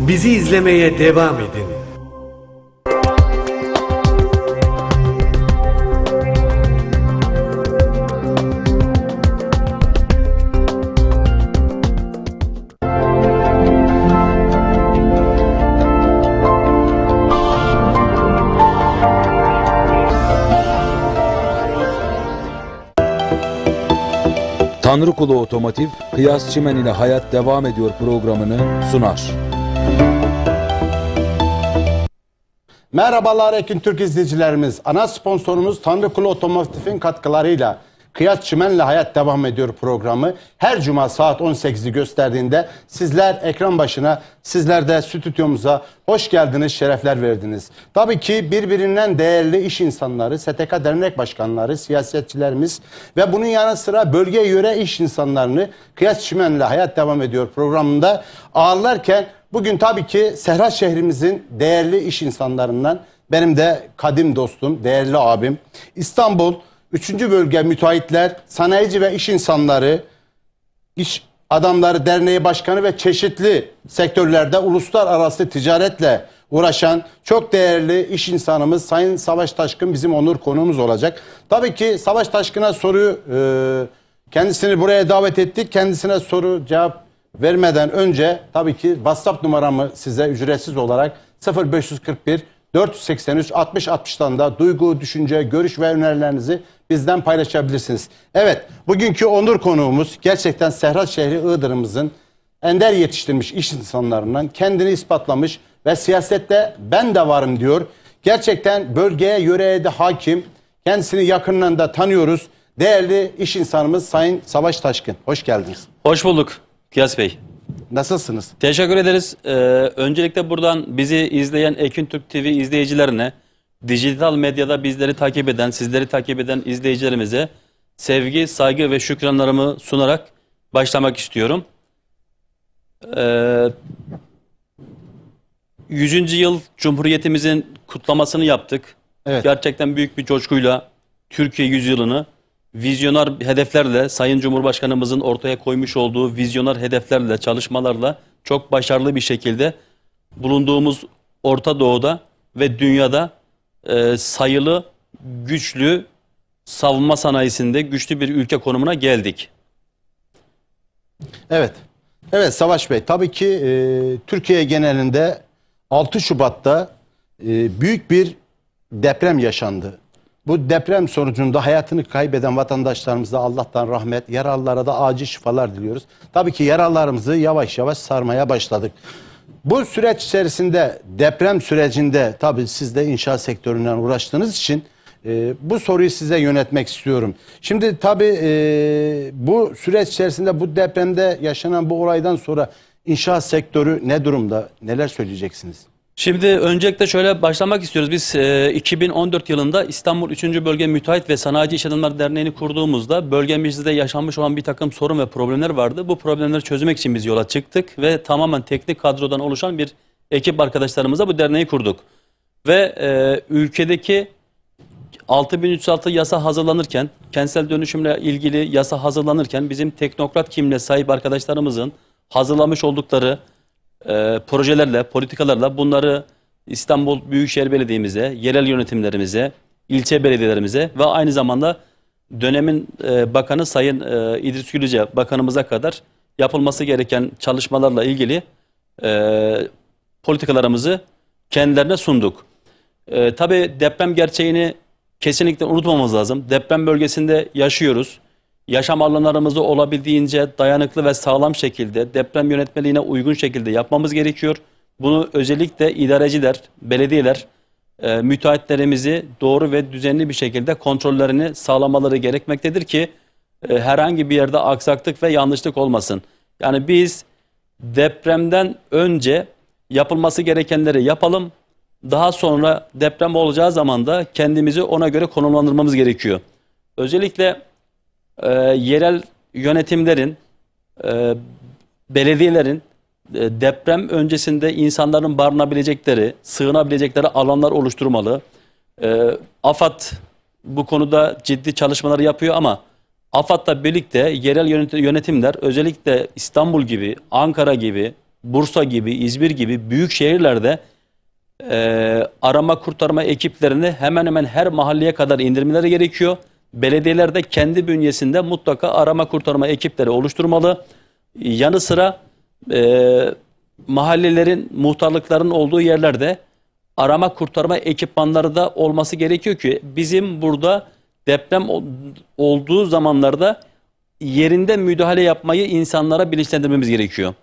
Bizi izlemeye devam edin. Tanrıkulu Otomotiv, Kıyas Çimen ile Hayat Devam Ediyor programını sunar. Merhabalar Ekin Türk izleyicilerimiz. Ana sponsorumuz Tanrıkulu Otomotiv'in katkılarıyla Kıyas Çimen'le Hayat Devam Ediyor programı her cuma saat 18'i gösterdiğinde sizler ekran başına, sizler de stüdyomuza hoş geldiniz, şerefler verdiniz. Tabii ki birbirinden değerli iş insanları, STK dernek başkanları, siyasetçilerimiz ve bunun yanı sıra bölge yöre iş insanlarını Kıyas Çimen'le Hayat Devam Ediyor programında ağırlarken bugün tabii ki Sehra şehrimizin değerli iş insanlarından benim de kadim dostum, değerli abim, İstanbul 3. Bölge Müteahhitler, Sanayici ve İş İnsanları, İş Adamları Derneği Başkanı ve çeşitli sektörlerde uluslararası ticaretle uğraşan çok değerli iş insanımız Sayın Savaş Taşkın bizim onur konuğumuz olacak. Tabii ki Savaş Taşkın'a soruyu kendisini buraya davet ettik. Kendisine soru cevap vermeden önce tabii ki WhatsApp numaramı size ücretsiz olarak 0541 483 60 60'tan da duygu, düşünce, görüş ve önerilerinizi bizden paylaşabilirsiniz. Evet, bugünkü onur konuğumuz gerçekten Sehra şehri Iğdır'ımızın ender yetiştirmiş iş insanlarından, kendini ispatlamış ve siyasette ben de varım diyor. Gerçekten bölgeye, yöreye de hakim, kendisini yakından da tanıyoruz. Değerli iş insanımız Sayın Savaş Taşkın. Hoş geldiniz. Hoş bulduk Kıyas Bey. Nasılsınız? Teşekkür ederiz. Öncelikle buradan bizi izleyen Ekin Türk TV izleyicilerine, dijital medyada bizleri takip eden, sizleri takip eden izleyicilerimize sevgi, saygı ve şükranlarımı sunarak başlamak istiyorum. 100. yıl Cumhuriyetimizin kutlamasını yaptık. Evet. Gerçekten büyük bir coşkuyla Türkiye yüzyılını vizyoner hedeflerle, Sayın Cumhurbaşkanımızın ortaya koymuş olduğu vizyoner hedeflerle, çalışmalarla çok başarılı bir şekilde bulunduğumuz Orta Doğu'da ve dünyada sayılı, güçlü, savunma sanayisinde güçlü bir ülke konumuna geldik. Evet. Evet Savaş Bey, tabii ki Türkiye genelinde 6 Şubat'ta büyük bir deprem yaşandı. Bu deprem sonucunda hayatını kaybeden vatandaşlarımıza Allah'tan rahmet, yaralılara da acil şifalar diliyoruz. Tabii ki yaralılarımızı yavaş yavaş sarmaya başladık. Bu süreç içerisinde, deprem sürecinde tabii siz de inşaat sektöründen uğraştığınız için bu soruyu size yönetmek istiyorum. Şimdi tabii bu süreç içerisinde bu depremde yaşanan bu olaydan sonra inşaat sektörü ne durumda? Neler söyleyeceksiniz? Şimdi öncelikle şöyle başlamak istiyoruz. Biz 2014 yılında İstanbul 3. Bölge Müteahhit ve Sanayici İş Adamları Derneği'ni kurduğumuzda bölgemizde yaşanmış olan bir takım sorun ve problemler vardı. Bu problemleri çözmek için biz yola çıktık ve tamamen teknik kadrodan oluşan bir ekip arkadaşlarımızla bu derneği kurduk. Ve ülkedeki 6306 yasa hazırlanırken, kentsel dönüşümle ilgili yasa hazırlanırken bizim teknokrat kimliğe sahip arkadaşlarımızın hazırlamış oldukları projelerle, politikalarla bunları İstanbul Büyükşehir Belediye'mize, yerel yönetimlerimize, ilçe belediyelerimize ve aynı zamanda dönemin bakanı Sayın İdris Gülüce bakanımıza kadar yapılması gereken çalışmalarla ilgili politikalarımızı kendilerine sunduk. Tabii deprem gerçeğini kesinlikle unutmamamız lazım. Deprem bölgesinde yaşıyoruz. Yaşam alanlarımızı olabildiğince dayanıklı ve sağlam şekilde deprem yönetmeliğine uygun şekilde yapmamız gerekiyor. Bunu özellikle idareciler, belediyeler, müteahhitlerimizi doğru ve düzenli bir şekilde kontrollerini sağlamaları gerekmektedir ki herhangi bir yerde aksaklık ve yanlışlık olmasın. Yani biz depremden önce yapılması gerekenleri yapalım. Daha sonra deprem olacağı zaman da kendimizi ona göre konumlandırmamız gerekiyor. Özellikle yerel yönetimlerin, belediyelerin deprem öncesinde insanların barınabilecekleri, sığınabilecekleri alanlar oluşturmalı. AFAD bu konuda ciddi çalışmalar yapıyor ama AFAD'la birlikte yerel yönetimler özellikle İstanbul gibi, Ankara gibi, Bursa gibi, İzmir gibi büyük şehirlerde arama kurtarma ekiplerini hemen hemen her mahalleye kadar indirmeleri gerekiyor. Belediyeler de kendi bünyesinde mutlaka arama kurtarma ekipleri oluşturmalı. Yanı sıra mahallelerin, muhtarlıkların olduğu yerlerde arama kurtarma ekipmanları da olması gerekiyor ki bizim burada deprem olduğu zamanlarda yerinde müdahale yapmayı insanlara bilinçlendirmemiz gerekiyor.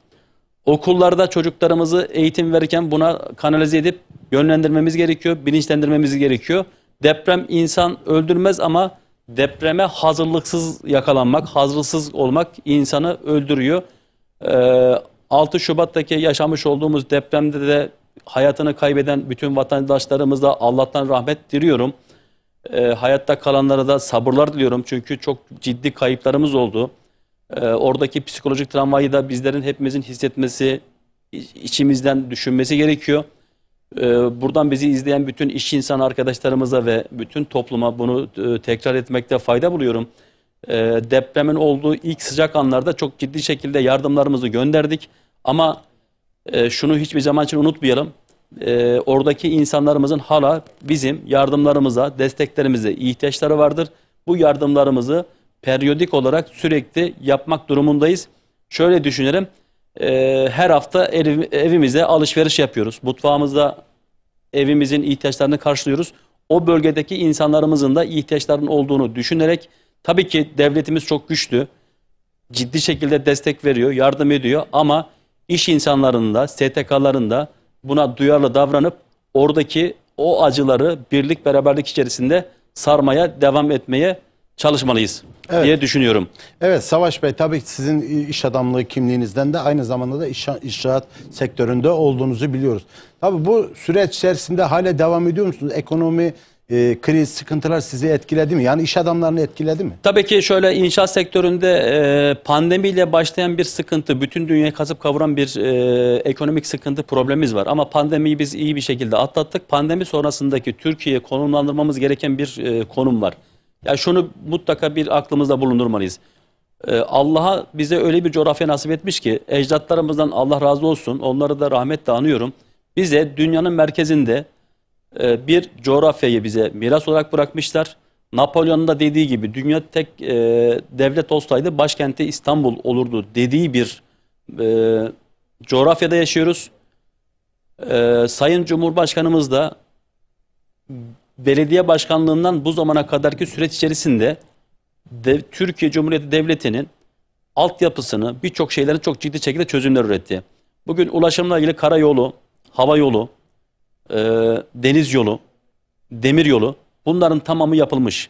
Okullarda çocuklarımızı eğitim verirken buna kanalize edip yönlendirmemiz gerekiyor, bilinçlendirmemiz gerekiyor. Deprem insan öldürmez ama depreme hazırlıksız yakalanmak, hazırlıksız olmak insanı öldürüyor. 6 Şubat'taki yaşamış olduğumuz depremde de hayatını kaybeden bütün vatandaşlarımıza Allah'tan rahmet diliyorum. Hayatta kalanlara da sabırlar diliyorum çünkü çok ciddi kayıplarımız oldu. Oradaki psikolojik travmayı da bizlerin hepimizin hissetmesi, içimizden düşünmesi gerekiyor. Buradan bizi izleyen bütün iş insanı arkadaşlarımıza ve bütün topluma bunu tekrar etmekte fayda buluyorum. Depremin olduğu ilk sıcak anlarda çok ciddi şekilde yardımlarımızı gönderdik. Ama şunu hiçbir zaman için unutmayalım. Oradaki insanlarımızın hala bizim yardımlarımıza, desteklerimize ihtiyaçları vardır. Bu yardımlarımızı periyodik olarak sürekli yapmak durumundayız. Şöyle düşünelim. Her hafta evimize alışveriş yapıyoruz. Mutfağımızda evimizin ihtiyaçlarını karşılıyoruz. O bölgedeki insanlarımızın da ihtiyaçlarının olduğunu düşünerek tabii ki devletimiz çok güçlü. Ciddi şekilde destek veriyor, yardım ediyor ama iş insanlarının da, STK'ların da buna duyarlı davranıp oradaki o acıları birlik beraberlik içerisinde sarmaya devam etmeye çalışmalıyız diye düşünüyorum. Evet Savaş Bey, tabii ki sizin iş adamlığı kimliğinizden de aynı zamanda da inşaat sektöründe olduğunuzu biliyoruz. Tabii bu süreç içerisinde hala devam ediyor musunuz? Ekonomi, kriz, sıkıntılar sizi etkiledi mi? Yani iş adamlarını etkiledi mi? Tabii ki şöyle inşaat sektöründe pandemiyle başlayan bir sıkıntı, bütün dünyayı kasıp kavuran bir ekonomik sıkıntı problemimiz var. Ama pandemiyi biz iyi bir şekilde atlattık. Pandemi sonrasındaki Türkiye'ye konumlandırmamız gereken bir konum var. Yani şunu mutlaka bir aklımızda bulundurmalıyız. Allah'a bize öyle bir coğrafya nasip etmiş ki ecdatlarımızdan Allah razı olsun, onları da rahmetle anıyorum. Bize dünyanın merkezinde bir coğrafyayı bize miras olarak bırakmışlar. Napolyon'un da dediği gibi dünya tek devlet olsaydı başkenti İstanbul olurdu dediği bir coğrafyada yaşıyoruz. Sayın Cumhurbaşkanımız da belediye başkanlığından bu zamana kadarki süreç içerisinde Türkiye Cumhuriyeti Devleti'nin altyapısını, birçok şeylerin çok ciddi şekilde çözümler üretti. Bugün ulaşımla ilgili karayolu, hava yolu, deniz yolu, demir yolu, bunların tamamı yapılmış.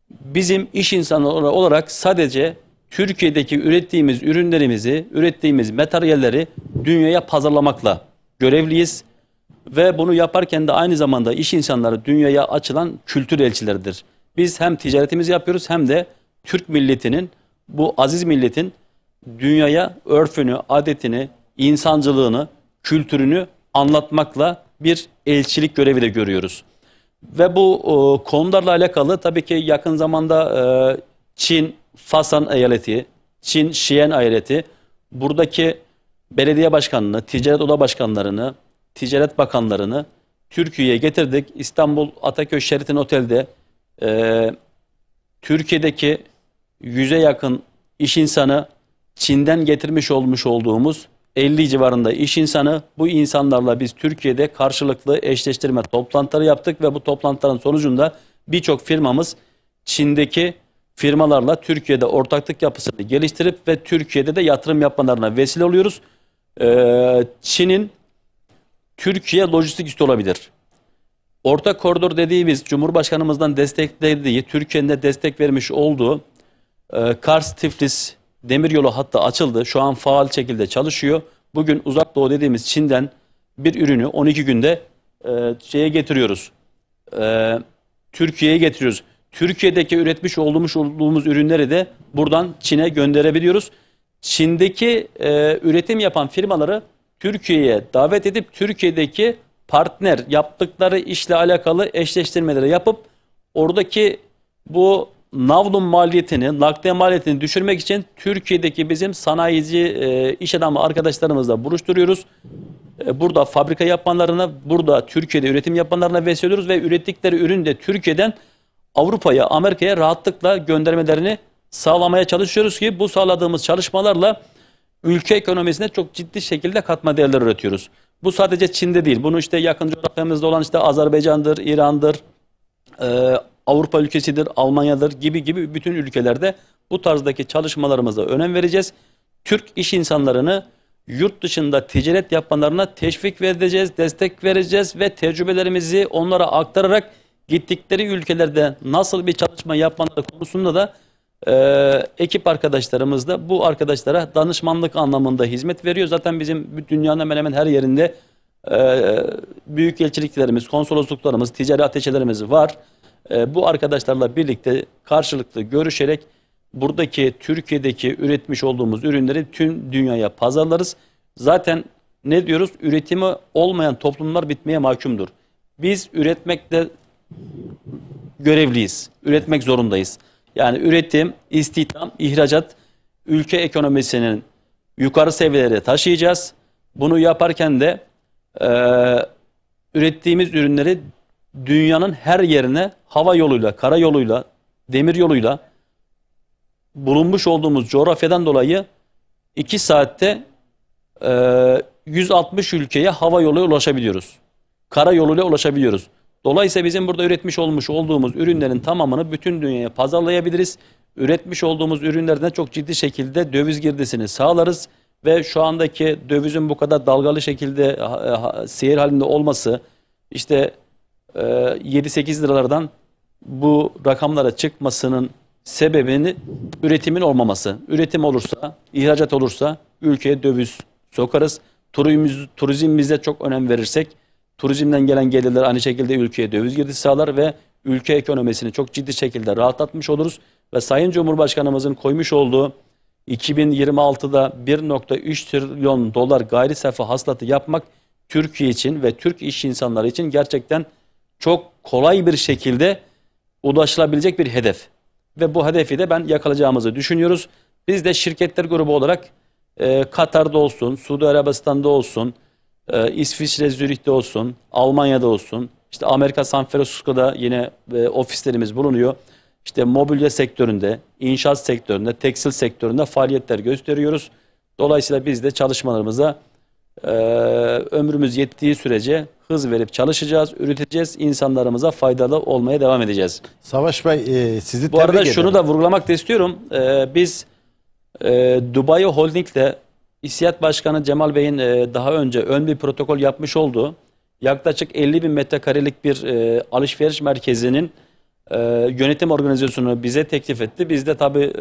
Bizim iş insanı olarak sadece Türkiye'deki ürettiğimiz ürünlerimizi, ürettiğimiz materyalleri dünyaya pazarlamakla görevliyiz. Ve bunu yaparken de aynı zamanda iş insanları dünyaya açılan kültür elçileridir. Biz hem ticaretimizi yapıyoruz hem de Türk milletinin, bu aziz milletin dünyaya örfünü, adetini, insancılığını, kültürünü anlatmakla bir elçilik görevi de görüyoruz. Ve bu konularla alakalı tabii ki yakın zamanda Çin Fasan eyaleti, Çin Şiyen eyaleti buradaki belediye başkanını, ticaret oda başkanlarını, ticaret bakanlarını Türkiye'ye getirdik. İstanbul Ataköy Sheraton Otel'de Türkiye'deki 100'e yakın iş insanı, Çin'den getirmiş olmuş olduğumuz 50 civarında iş insanı, bu insanlarla biz Türkiye'de karşılıklı eşleştirme toplantıları yaptık ve bu toplantıların sonucunda birçok firmamız Çin'deki firmalarla Türkiye'de ortaklık yapısını geliştirip ve Türkiye'de de yatırım yapmalarına vesile oluyoruz. Çin'in Türkiye lojistik üssü olabilir. Orta koridor dediğimiz Cumhurbaşkanımızdan desteklediği, Türkiye'nin de destek vermiş olduğu Kars-Tiflis demiryolu hattı açıldı. Şu an faal şekilde çalışıyor. Bugün Uzak Doğu dediğimiz Çin'den bir ürünü 12 günde getiriyoruz. Türkiye'ye getiriyoruz. Türkiye'deki üretmiş olduğumuz ürünleri de buradan Çin'e gönderebiliyoruz. Çin'deki üretim yapan firmaları Türkiye'ye davet edip Türkiye'deki partner yaptıkları işle alakalı eşleştirmeleri yapıp oradaki bu navlun maliyetini, nakliye maliyetini düşürmek için Türkiye'deki bizim sanayici iş adamı arkadaşlarımızla buluşturuyoruz. Burada fabrika yapanlarına, burada Türkiye'de üretim yapanlarına vesile oluyoruz ve ürettikleri ürünü de Türkiye'den Avrupa'ya, Amerika'ya rahatlıkla göndermelerini sağlamaya çalışıyoruz ki bu sağladığımız çalışmalarla ülke ekonomisine çok ciddi şekilde katma değerler üretiyoruz. Bu sadece Çin'de değil. Bunu işte yakın coğrafyamızda olan işte Azerbaycan'dır, İran'dır, Avrupa ülkesidir, Almanya'dır gibi bütün ülkelerde bu tarzdaki çalışmalarımıza önem vereceğiz. Türk iş insanlarını yurt dışında ticaret yapanlarına teşvik vereceğiz, destek vereceğiz ve tecrübelerimizi onlara aktararak gittikleri ülkelerde nasıl bir çalışma yapmaları konusunda da ekip arkadaşlarımız da bu arkadaşlara danışmanlık anlamında hizmet veriyor. Zaten bizim dünyanın hemen hemen her yerinde büyükelçiliklerimiz, konsolosluklarımız, ticari ateşelerimiz var. Bu arkadaşlarla birlikte karşılıklı görüşerek buradaki Türkiye'deki üretmiş olduğumuz ürünleri tüm dünyaya pazarlarız. Zaten ne diyoruz? Üretimi olmayan toplumlar bitmeye mahkumdur. Biz üretmekte görevliyiz. Üretmek zorundayız. Yani üretim, istihdam, ihracat ülke ekonomisinin yukarı seviyelere taşıyacağız. Bunu yaparken de ürettiğimiz ürünleri dünyanın her yerine hava yoluyla, kara yoluyla, demir yoluyla bulunmuş olduğumuz coğrafyadan dolayı 2 saatte 160 ülkeye hava yoluyla ulaşabiliyoruz. Kara yoluyla ulaşabiliyoruz. Dolayısıyla bizim burada üretmiş olduğumuz ürünlerin tamamını bütün dünyaya pazarlayabiliriz. Üretmiş olduğumuz ürünlerden çok ciddi şekilde döviz girdisini sağlarız. Ve şu andaki dövizin bu kadar dalgalı şekilde seyir halinde olması, işte 7-8 liralardan bu rakamlara çıkmasının sebebini üretimin olmaması. Üretim olursa, ihracat olursa ülkeye döviz sokarız. Turizmimize çok önem verirsek, turizmden gelen gelirler aynı şekilde ülkeye döviz girdisi sağlar ve ülke ekonomisini çok ciddi şekilde rahatlatmış oluruz. Ve Sayın Cumhurbaşkanımızın koymuş olduğu 2026'da 1,3 trilyon dolar gayri safi hasılatı yapmak Türkiye için ve Türk iş insanları için gerçekten çok kolay bir şekilde ulaşılabilecek bir hedef. Ve bu hedefi de ben yakalayacağımızı düşünüyoruz. Biz de şirketler grubu olarak Katar'da olsun, Suudi Arabistan'da olsun, İsviçre Zürih'te olsun, Almanya'da olsun, işte Amerika San Francisco'da yine ofislerimiz bulunuyor. İşte mobilya sektöründe, inşaat sektöründe, tekstil sektöründe faaliyetler gösteriyoruz. Dolayısıyla biz de çalışmalarımıza ömrümüz yettiği sürece hız verip çalışacağız, üreteceğiz, insanlarımıza faydalı olmaya devam edeceğiz. Savaş Bey sizi Bu arada tebrik şunu ederim. da vurgulamak da istiyorum. Biz Dubai Holding'le İSİAD Başkanı Cemal Bey'in daha önce ön bir protokol yapmış olduğu yaklaşık 50 bin metrekarelik bir alışveriş merkezinin yönetim organizasyonu bize teklif etti. Biz de tabii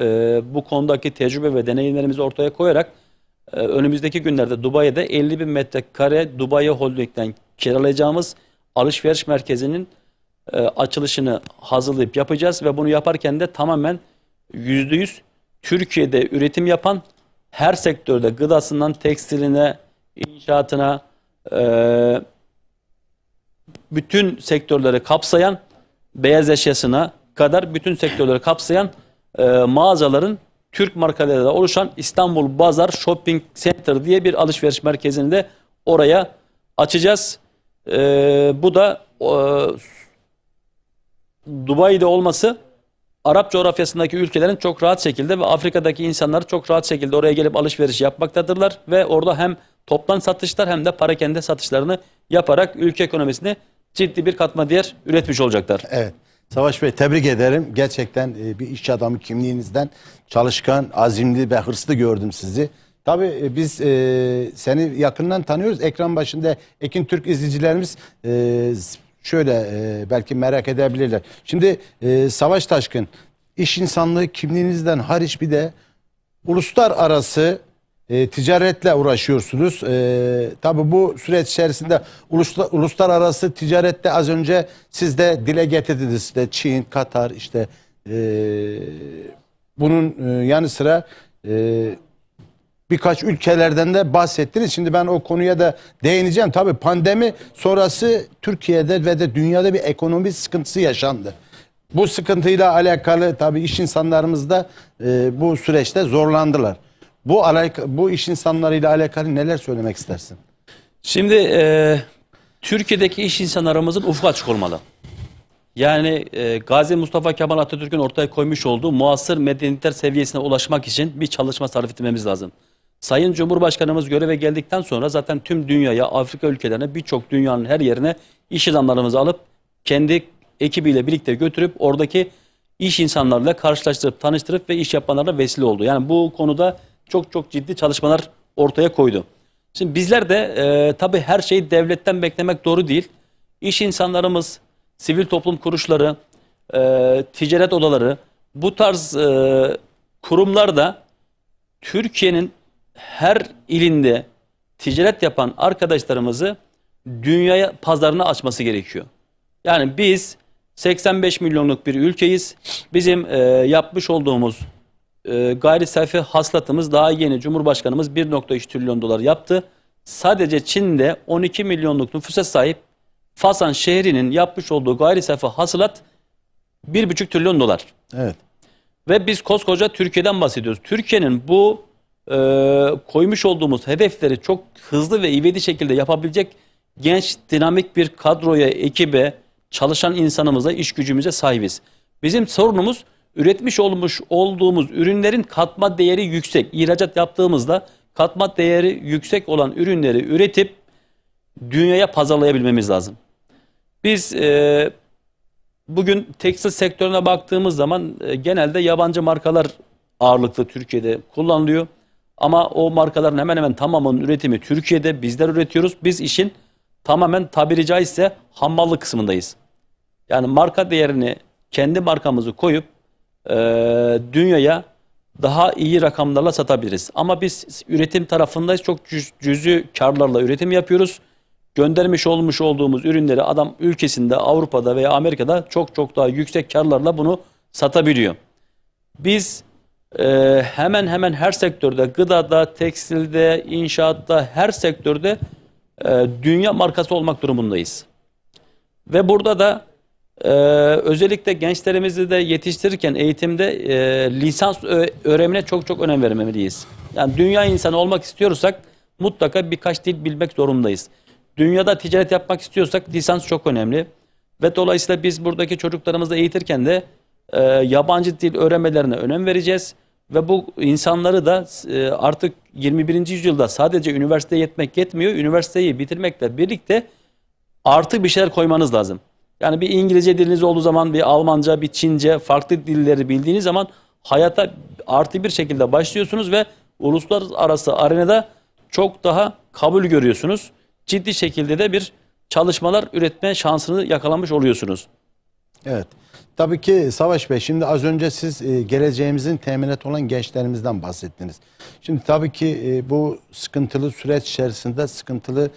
bu konudaki tecrübe ve deneyimlerimizi ortaya koyarak önümüzdeki günlerde Dubai'de 50 bin metrekare Dubai Holding'den kiralayacağımız alışveriş merkezinin açılışını hazırlayıp yapacağız ve bunu yaparken de tamamen %100 Türkiye'de üretim yapan her sektörde gıdasından tekstiline, inşaatına bütün sektörleri kapsayan, beyaz eşyasına kadar bütün sektörleri kapsayan mağazaların Türk markalarıyla oluşan İstanbul Bazar Shopping Center diye bir alışveriş merkezini de oraya açacağız. Bu da Dubai'de olması Arap coğrafyasındaki ülkelerin çok rahat şekilde ve Afrika'daki insanlar çok rahat şekilde oraya gelip alışveriş yapmaktadırlar ve orada hem toptan satışlar hem de parakende satışlarını yaparak ülke ekonomisine ciddi bir katma değer üretmiş olacaklar. Evet. Savaş Bey tebrik ederim. Gerçekten bir iş adamı kimliğinizden çalışkan, azimli ve hırslı gördüm sizi. Tabii biz seni yakından tanıyoruz. Ekran başında Ekin Türk izleyicilerimiz şöyle belki merak edebilirler. Şimdi Savaş Taşkın, iş insanlığı kimliğinizden hariç bir de uluslararası ticaretle uğraşıyorsunuz. Tabii bu süreç içerisinde uluslararası ticarette az önce siz de dile getirdiniz. İşte Çin, Katar, işte bunun yanı sıra birkaç ülkelerden de bahsettiniz. Şimdi ben o konuya da değineceğim. Tabii pandemi sonrası Türkiye'de ve de dünyada bir ekonomi sıkıntısı yaşandı. Bu sıkıntıyla alakalı tabii iş insanlarımız da bu süreçte zorlandılar. Bu iş insanlarıyla alakalı neler söylemek istersin? Şimdi Türkiye'deki iş insanlarımızın ufku açık olmalı. Yani Gazi Mustafa Kemal Atatürk'ün ortaya koymuş olduğu muasır medeniyetler seviyesine ulaşmak için bir çalışma sarf etmemiz lazım. Sayın Cumhurbaşkanımız göreve geldikten sonra zaten tüm dünyaya, Afrika ülkelerine, birçok dünyanın her yerine iş adamlarımızı alıp kendi ekibiyle birlikte götürüp oradaki iş insanlarla karşılaştırıp, tanıştırıp ve iş yapmalarına vesile oldu. Yani bu konuda çok çok ciddi çalışmalar ortaya koydu. Şimdi bizler de tabii her şeyi devletten beklemek doğru değil. İş insanlarımız, sivil toplum kuruluşları, ticaret odaları, bu tarz kurumlar da Türkiye'nin her ilinde ticaret yapan arkadaşlarımızı dünyaya pazarına açması gerekiyor. Yani biz 85 milyonluk bir ülkeyiz. Bizim yapmış olduğumuz gayri safi hasılatımız daha yeni. Cumhurbaşkanımız 1,3 trilyon dolar yaptı. Sadece Çin'de 12 milyonluk nüfusa sahip Fasan şehrinin yapmış olduğu gayri safi hasılat 1,5 trilyon dolar. Evet. Ve biz koskoca Türkiye'den bahsediyoruz. Türkiye'nin bu koymuş olduğumuz hedefleri çok hızlı ve ivedi şekilde yapabilecek genç, dinamik bir kadroya, ekibe, çalışan insanımıza, iş gücümüze sahibiz. Bizim sorunumuz üretmiş olduğumuz ürünlerin katma değeri yüksek. İhracat yaptığımızda katma değeri yüksek olan ürünleri üretip dünyaya pazarlayabilmemiz lazım. Biz bugün tekstil sektörüne baktığımız zaman genelde yabancı markalar ağırlıklı Türkiye'de kullanılıyor. Ama o markaların hemen hemen tamamının üretimi Türkiye'de, bizler üretiyoruz. Biz işin tamamen tabiri caizse hammallık kısmındayız. Yani marka değerini, kendi markamızı koyup dünyaya daha iyi rakamlarla satabiliriz. Ama biz üretim tarafındayız. Çok cüzi karlarla üretim yapıyoruz. Göndermiş olduğumuz ürünleri adam ülkesinde, Avrupa'da veya Amerika'da çok çok daha yüksek karlarla bunu satabiliyor. Biz hemen hemen her sektörde, gıdada, tekstilde, inşaatta, her sektörde dünya markası olmak durumundayız. Ve burada da özellikle gençlerimizi de yetiştirirken eğitimde lisans öğrenimine çok çok önem vermeliyiz. Yani dünya insanı olmak istiyorsak mutlaka birkaç dil bilmek zorundayız. Dünyada ticaret yapmak istiyorsak lisans çok önemli. Ve dolayısıyla biz buradaki çocuklarımızı eğitirken de yabancı dil öğrenmelerine önem vereceğiz. Ve bu insanları da artık 21. yüzyılda sadece üniversiteye yetmiyor. Üniversiteyi bitirmekle birlikte artı bir şeyler koymanız lazım. Yani bir İngilizce diliniz olduğu zaman, bir Almanca, bir Çince, farklı dilleri bildiğiniz zaman hayata artı bir şekilde başlıyorsunuz ve uluslararası arenada çok daha kabul görüyorsunuz. Ciddi şekilde de bir çalışmalar üretme şansını yakalamış oluyorsunuz. Evet. Tabii ki Savaş Bey, şimdi az önce siz geleceğimizin teminatı olan gençlerimizden bahsettiniz. Şimdi tabii ki bu sıkıntılı süreç içerisinde sıkıntılı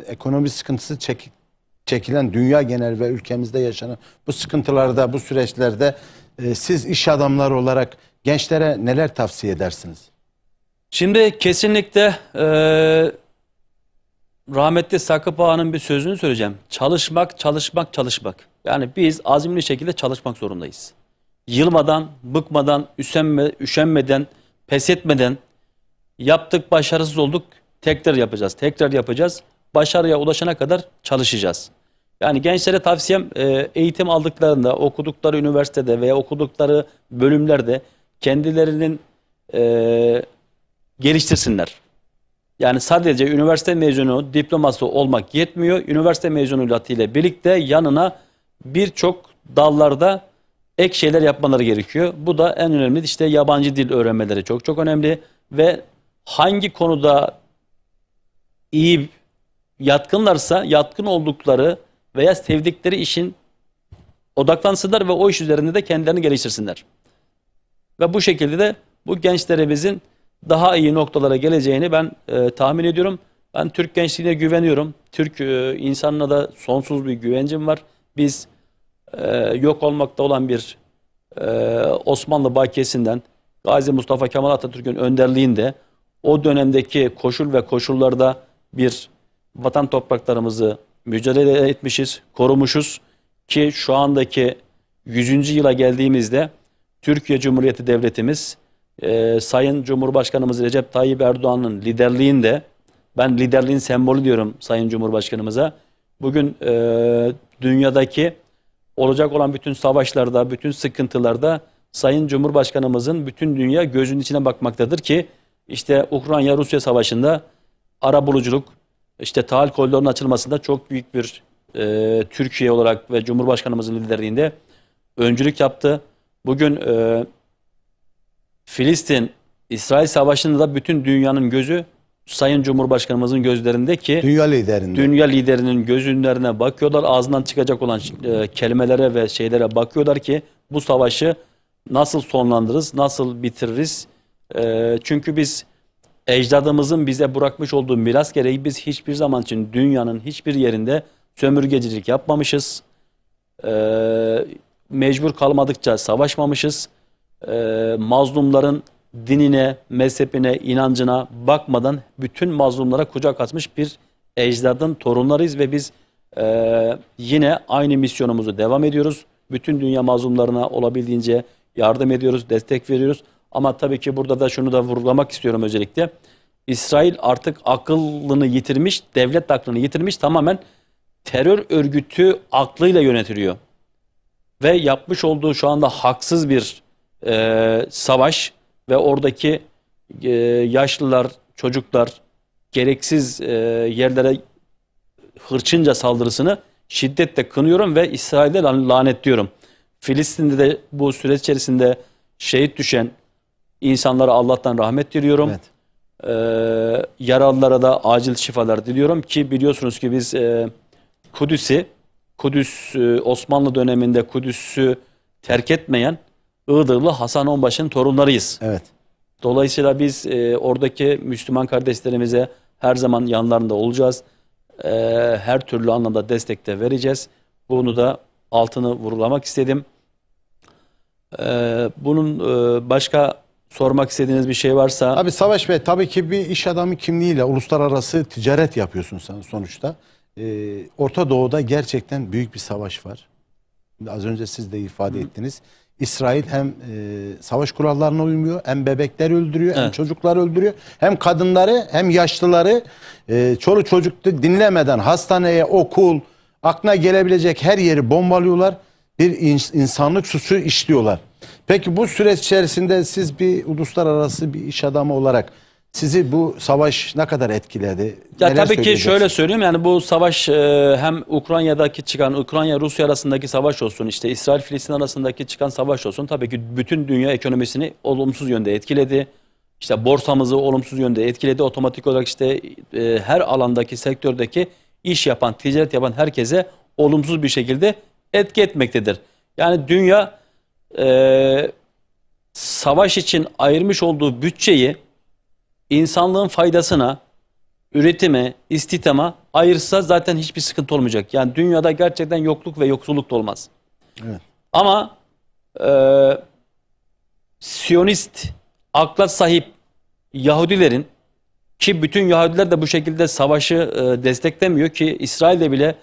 ekonomi sıkıntısı çekilen dünya genel ve ülkemizde yaşanan bu sıkıntılarda, bu süreçlerde siz iş adamları olarak gençlere neler tavsiye edersiniz? Şimdi kesinlikle rahmetli Sakıp Ağa'nın bir sözünü söyleyeceğim. Çalışmak, çalışmak, çalışmak. Yani biz azimli şekilde çalışmak zorundayız. Yılmadan, bıkmadan, üşenmeden, pes etmeden yaptık, başarısız olduk. Tekrar yapacağız, tekrar yapacağız. Başarıya ulaşana kadar çalışacağız. Yani gençlere tavsiyem eğitim aldıklarında, okudukları üniversitede veya okudukları bölümlerde kendilerinin geliştirsinler. Yani sadece üniversite mezunu diploması olmak yetmiyor. Üniversite mezuniyetiyle birlikte yanına birçok dallarda ek şeyler yapmaları gerekiyor. Bu da en önemli, işte yabancı dil öğrenmeleri çok çok önemli ve hangi konuda iyi yatkınlarsa yatkın oldukları veya sevdikleri işin odaklansınlar ve o iş üzerinde de kendilerini geliştirsinler. Ve bu şekilde de bu gençlerimizin daha iyi noktalara geleceğini ben tahmin ediyorum. Ben Türk gençliğine güveniyorum. Türk insanına da sonsuz bir güvencim var. Biz yok olmakta olan bir Osmanlı bakiyesinden Gazi Mustafa Kemal Atatürk'ün önderliğinde o dönemdeki koşul ve koşullarda bir vatan topraklarımızı mücadele etmişiz, korumuşuz ki şu andaki 100. yıla geldiğimizde Türkiye Cumhuriyeti Devletimiz Sayın Cumhurbaşkanımız Recep Tayyip Erdoğan'ın liderliğinde, ben liderliğin sembolü diyorum Sayın Cumhurbaşkanımıza, bugün dünyadaki olacak olan bütün savaşlarda, bütün sıkıntılarda Sayın Cumhurbaşkanımızın bütün dünya gözünün içine bakmaktadır ki işte Ukrayna-Rusya savaşında arabuluculuk, işte tahıl koridorunun açılmasında çok büyük bir Türkiye olarak ve Cumhurbaşkanımızın liderliğinde öncülük yaptı. Bugün Filistin-İsrail savaşında da bütün dünyanın gözü Sayın Cumhurbaşkanımızın gözlerinde ki Dünya liderinde. dünya liderinin gözünlerine bakıyorlar. Ağzından çıkacak olan kelimelere ve şeylere bakıyorlar ki bu savaşı nasıl sonlandırırız, nasıl bitiririz? Çünkü biz ecdadımızın bize bırakmış olduğu miras gereği biz hiçbir zaman için dünyanın hiçbir yerinde sömürgecilik yapmamışız. Mecbur kalmadıkça savaşmamışız. Mazlumların dinine, mezhebine, inancına bakmadan bütün mazlumlara kucak açmış bir ecdadın torunlarıyız ve biz yine aynı misyonumuzu devam ediyoruz. Bütün dünya mazlumlarına olabildiğince yardım ediyoruz, destek veriyoruz. Ama tabii ki burada da şunu da vurgulamak istiyorum özellikle. İsrail artık aklını yitirmiş, devlet aklını yitirmiş, tamamen terör örgütü aklıyla yönetiliyor. Ve yapmış olduğu şu anda haksız bir savaş ve oradaki yaşlılar, çocuklar gereksiz yerlere hırçınca saldırısını şiddetle kınıyorum ve İsrail'de lanetliyorum. Filistin'de de bu süreç içerisinde şehit düşen insanlara Allah'tan rahmet diliyorum. Evet. Yaralılara da acil şifalar diliyorum ki biliyorsunuz ki biz Kudüs Osmanlı döneminde Kudüs'ü terk etmeyen Iğdırlı Hasan Onbaşı'nın torunlarıyız. Evet. Dolayısıyla biz oradaki Müslüman kardeşlerimize her zaman yanlarında olacağız. Her türlü anlamda destek de vereceğiz. Bunu da altını vurgulamak istedim. Bunun başka sormak istediğiniz bir şey varsa... Abi Savaş Bey, tabii ki bir iş adamı kimliğiyle uluslararası ticaret yapıyorsun sen sonuçta. Orta Doğu'da gerçekten büyük bir savaş var. Az önce siz de ifade ettiniz. İsrail hem savaş kurallarına uymuyor, hem bebekler öldürüyor, hem çocuklar öldürüyor, hem kadınları, hem yaşlıları, çoluk çocuk dinlemeden hastaneye, okul, aklına gelebilecek her yeri bombalıyorlar. Bir insanlık suçu işliyorlar. Peki bu süreç içerisinde siz bir uluslararası bir iş adamı olarak sizi bu savaş ne kadar etkiledi? Ya Neler tabii ki şöyle söyleyeceksiniz? söyleyeyim, yani bu savaş hem Ukrayna'daki çıkan Ukrayna-Rusya arasındaki savaş olsun, işte İsrail-Filistin arasındaki çıkan savaş olsun, tabii ki bütün dünya ekonomisini olumsuz yönde etkiledi. İşte borsamızı olumsuz yönde etkiledi. Otomatik olarak işte her alandaki, sektördeki iş yapan, ticaret yapan herkese olumsuz bir şekilde etki etmektedir. Yani dünya savaş için ayırmış olduğu bütçeyi insanlığın faydasına, üretime, istihdama ayırsa zaten hiçbir sıkıntı olmayacak. Yani dünyada gerçekten yokluk ve yoksulluk da olmaz. Evet. Ama Siyonist akla sahip Yahudilerin, ki bütün Yahudiler de bu şekilde savaşı desteklemiyor ki İsrail'de bile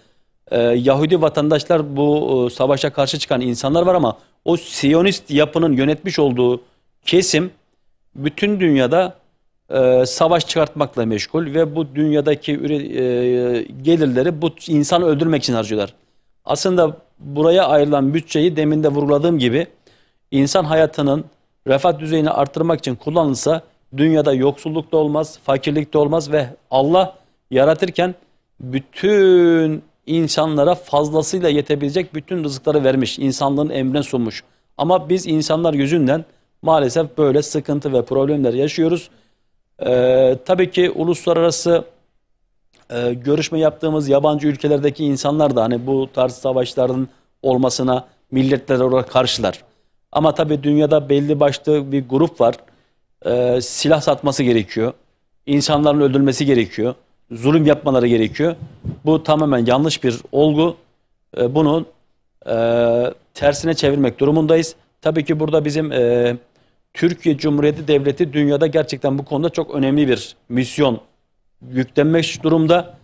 Yahudi vatandaşlar, bu savaşa karşı çıkan insanlar var ama o Siyonist yapının yönetmiş olduğu kesim bütün dünyada savaş çıkartmakla meşgul ve bu dünyadaki gelirleri bu insanı öldürmek için harcıyorlar. Aslında buraya ayrılan bütçeyi demin de vurguladığım gibi insan hayatının refah düzeyini arttırmak için kullanılsa dünyada yoksulluk da olmaz, fakirlik de olmaz ve Allah yaratırken bütün insanlara fazlasıyla yetebilecek bütün rızıkları vermiş, insanlığın emrine sunmuş. Ama biz insanlar yüzünden maalesef böyle sıkıntı ve problemler yaşıyoruz. Tabii ki uluslararası görüşme yaptığımız yabancı ülkelerdeki insanlar da hani bu tarz savaşların olmasına milletler olarak karşılar. Ama tabii dünyada belli başlı bir grup var. Silah satması gerekiyor. İnsanların öldürülmesi gerekiyor. Zulüm yapmaları gerekiyor. Bu tamamen yanlış bir olgu. Bunu tersine çevirmek durumundayız. Tabii ki burada bizim Türkiye Cumhuriyeti Devleti dünyada gerçekten bu konuda çok önemli bir misyon yüklenmiş durumda.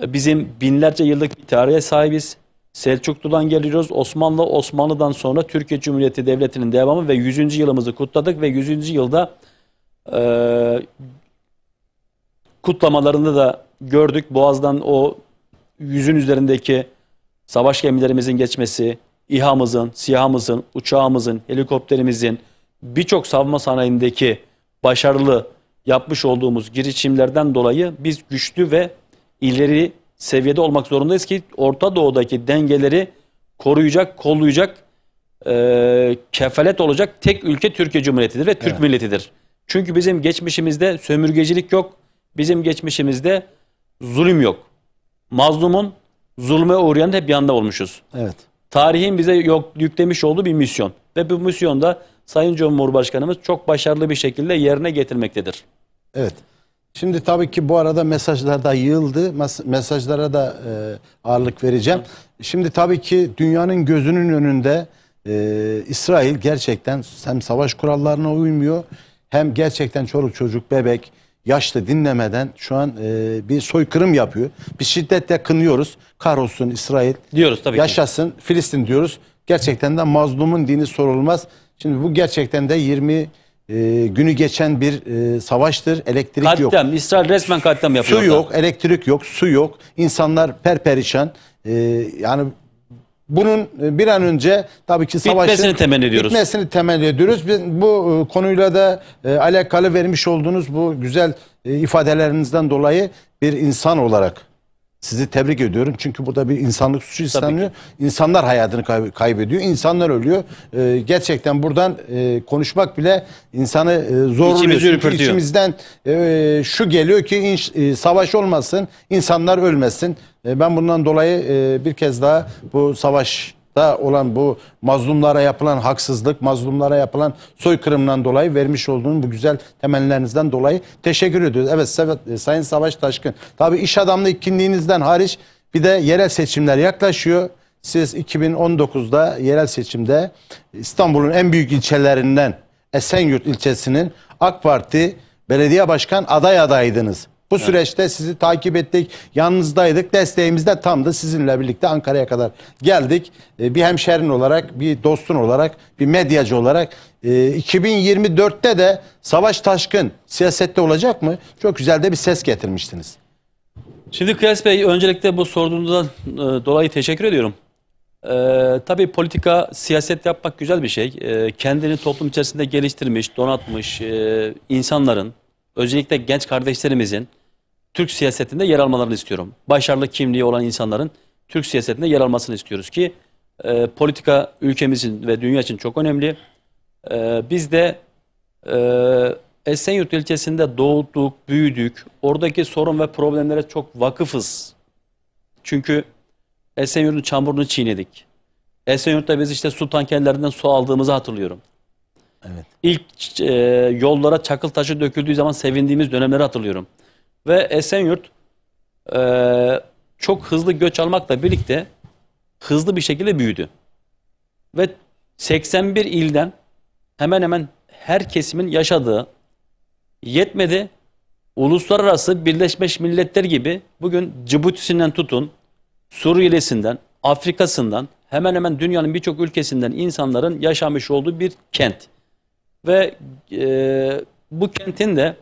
Bizim binlerce yıllık bir tarihe sahibiz. Selçuklu'dan geliyoruz. Osmanlı'dan sonra Türkiye Cumhuriyeti Devleti'nin devamı ve 100. yılımızı kutladık ve 100. yılda kutlamalarını da gördük. Boğaz'dan o yüzün üzerindeki savaş gemilerimizin geçmesi, İHA'mızın, SİHA'mızın, uçağımızın, helikopterimizin, birçok savunma sanayindeki başarılı yapmış olduğumuz girişimlerden dolayı biz güçlü ve ileri seviyede olmak zorundayız ki Orta Doğu'daki dengeleri koruyacak, kollayacak, kefalet olacak tek ülke Türkiye Cumhuriyeti'dir ve Türk milletidir. Çünkü bizim geçmişimizde sömürgecilik yok, bizim geçmişimizde zulüm yok. Mazlumun zulme uğrayan hep yanında olmuşuz. Evet. Tarihin bize yüklemiş olduğu bir misyon ve bu misyonda Sayın Cumhurbaşkanımız çok başarılı bir şekilde yerine getirmektedir. Evet. Şimdi tabii ki bu arada mesajlar da yığıldı. Mesajlara da ağırlık vereceğim. Şimdi tabii ki dünyanın gözünün önünde İsrail gerçekten hem savaş kurallarına uymuyor hem gerçekten çoluk çocuk bebek yaşlı dinlemeden şu an bir soykırım yapıyor. Biz şiddetle kınıyoruz. Kahrolsun İsrail. Diyoruz tabii ki. Yaşasın Filistin diyoruz. Gerçekten de mazlumun dini sorulmaz. Şimdi bu gerçekten de 20 günü geçen bir savaştır. Elektrik yok. Katliam, İsrail resmen katliam yapıyor. Su yok, elektrik yok, su yok. İnsanlar perperişan. Yani bunun bir an önce tabii ki savaşın bitmesini temenni ediyoruz. Bitmesini temenni ediyoruz. Biz bu konuyla da alakalı vermiş olduğunuz bu güzel ifadelerinizden dolayı bir insan olarak sizi tebrik ediyorum. Çünkü burada bir insanlık suçu isteniliyor. İnsanlar hayatını kaybediyor. İnsanlar ölüyor. Gerçekten buradan konuşmak bile insanı zorluyor. İçimizi Çünkü ürpürtüyor. içimizden şu geliyor ki savaş olmasın, insanlar ölmesin. Ben bundan dolayı bir kez daha bu savaşta olan bu mazlumlara yapılan haksızlık, mazlumlara yapılan soykırımdan dolayı vermiş olduğunuz bu güzel temellerinizden dolayı teşekkür ediyoruz. Evet Sayın Savaş Taşkın. Tabii iş adamlığı kimliğinizden hariç bir de yerel seçimler yaklaşıyor. Siz 2019'da yerel seçimde İstanbul'un en büyük ilçelerinden Esenyurt ilçesinin AK Parti belediye başkan adaydınız. Bu süreçte sizi takip ettik, yanınızdaydık, desteğimiz de tamdı. Sizinle birlikte Ankara'ya kadar geldik. Bir hemşerin olarak, bir dostun olarak, bir medyacı olarak 2024'te de Savaş Taşkın siyasette olacak mı? Çok güzel de bir ses getirmiştiniz. Şimdi Kıyas Bey, öncelikle bu sorduğunuzdan dolayı teşekkür ediyorum. Tabii politika, siyaset yapmak güzel bir şey. Kendini toplum içerisinde geliştirmiş, donatmış insanların, özellikle genç kardeşlerimizin Türk siyasetinde yer almalarını istiyorum. Başarılı kimliği olan insanların Türk siyasetinde yer almasını istiyoruz ki politika ülkemizin ve dünya için çok önemli. Biz de Esenyurt ilçesinde doğduk, büyüdük. Oradaki sorun ve problemlere çok vakıfız. Çünkü Esenyurt'un çamurunu çiğnedik. Esenyurt'ta biz işte su tankerlerinden su aldığımızı hatırlıyorum. Evet. İlk yollara çakıl taşı döküldüğü zaman sevindiğimiz dönemleri hatırlıyorum. Ve Esenyurt çok hızlı göç almakla birlikte hızlı bir şekilde büyüdü. Ve 81 ilden hemen hemen her kesimin yaşadığı, yetmedi, uluslararası Birleşmiş Milletler gibi bugün Cibuti'sinden tutun, Suriye'sinden, Afrika'sından, hemen hemen dünyanın birçok ülkesinden insanların yaşamış olduğu bir kent. Ve bu kentin de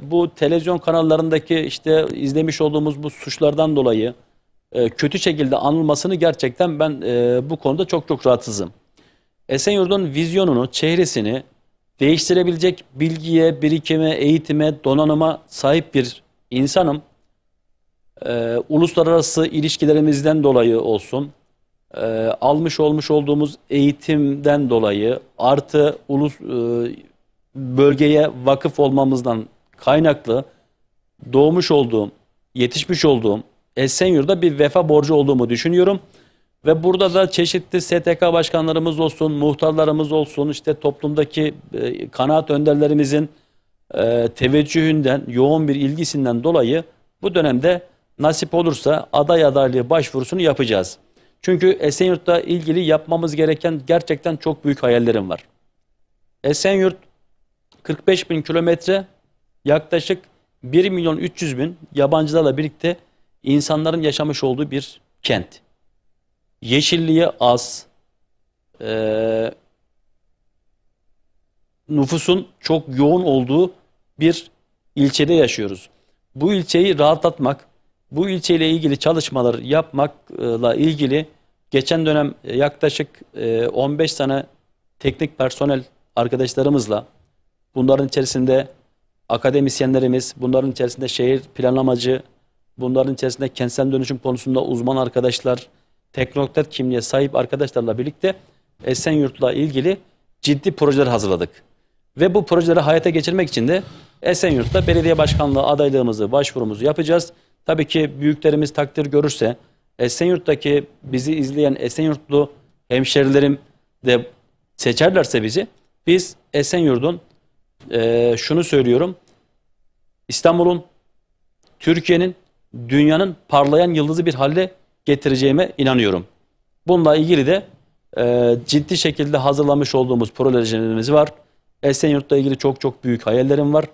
bu televizyon kanallarındaki işte izlemiş olduğumuz bu suçlardan dolayı kötü şekilde anılmasını gerçekten ben bu konuda çok çok rahatsızım. Esenyurt'un vizyonunu, çehresini değiştirebilecek bilgiye, birikime, eğitime, donanıma sahip bir insanım. Uluslararası ilişkilerimizden dolayı olsun, almış olmuş olduğumuz eğitimden dolayı artı bölgeye vakıf olmamızdan kaynaklı doğmuş olduğum, yetişmiş olduğum Esenyurt'ta bir vefa borcu olduğumu düşünüyorum. Ve burada da çeşitli STK başkanlarımız olsun, muhtarlarımız olsun, işte toplumdaki kanaat önderlerimizin teveccühünden, yoğun bir ilgisinden dolayı bu dönemde nasip olursa aday adaylığı başvurusunu yapacağız. Çünkü Esenyurt'la ilgili yapmamız gereken gerçekten çok büyük hayallerim var. Esenyurt 45 bin kilometre, yaklaşık 1 milyon 300 bin yabancılarla birlikte insanların yaşamış olduğu bir kent. yeşilliği az, nüfusun çok yoğun olduğu bir ilçede yaşıyoruz. Bu ilçeyi rahatlatmak, bu ilçeyle ilgili çalışmalar yapmakla ilgili geçen dönem yaklaşık 15 tane teknik personel arkadaşlarımızla, bunların içerisinde akademisyenlerimiz, bunların içerisinde şehir planlamacı, bunların içerisinde kentsel dönüşüm konusunda uzman arkadaşlar, teknokrat kimliğe sahip arkadaşlarla birlikte Esenyurt'la ilgili ciddi projeler hazırladık. Ve bu projeleri hayata geçirmek için de Esenyurt'ta belediye başkanlığı adaylığımızı, başvurumuzu yapacağız. Tabii ki büyüklerimiz takdir görürse, Esenyurt'taki bizi izleyen Esenyurtlu hemşerilerim de seçerlerse bizi, biz Esenyurt'un şunu söylüyorum, İstanbul'un, Türkiye'nin, dünyanın parlayan yıldızı bir hale getireceğime inanıyorum. Bununla ilgili de ciddi şekilde hazırlamış olduğumuz projelerimiz var. Esenyurt'la ilgili çok çok büyük hayallerim var.